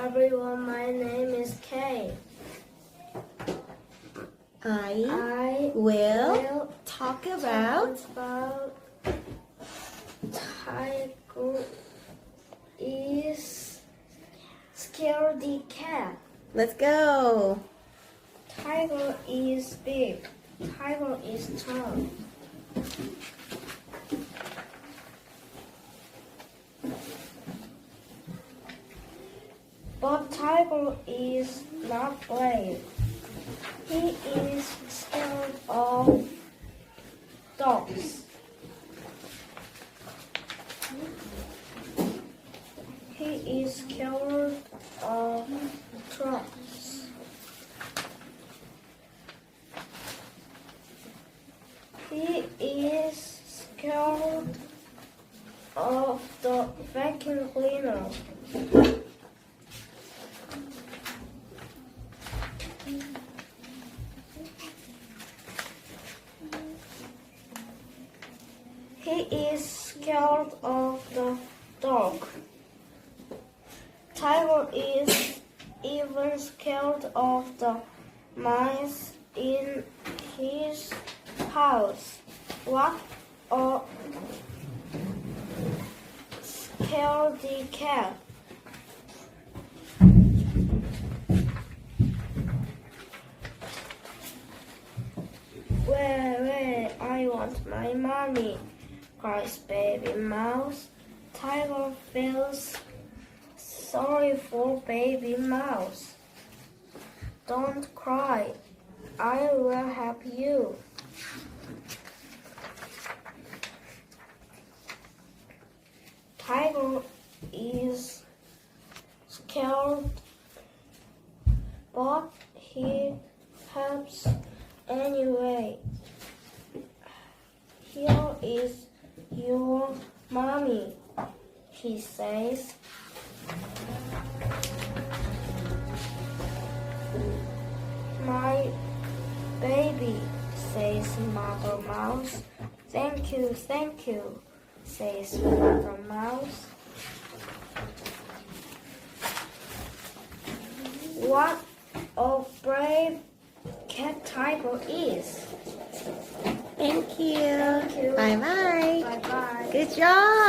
everyone, my name is Kane. I will talk about Tiger is Scaredy cat. Let's go. Tiger is big. Tiger is tall. But Tiger is not brave. He is scared of dogs. He is scared of trucks. He is scared of the vacuum cleaner. He is scared of the dog. Tiger is even scared of the mice in his house. What a scaredy cat. Where, I want my mommy, cries baby mouse. Tiger feels sorry for baby mouse. Don't cry, I will help you. Tiger is scared, but he helps anyway. Here is your mommy, he says. My baby, says Mother Mouse. Thank you, says Mother Mouse. What a brave cat Tiger is. Thank you. Thank you. Bye-bye. Bye-bye. Good job.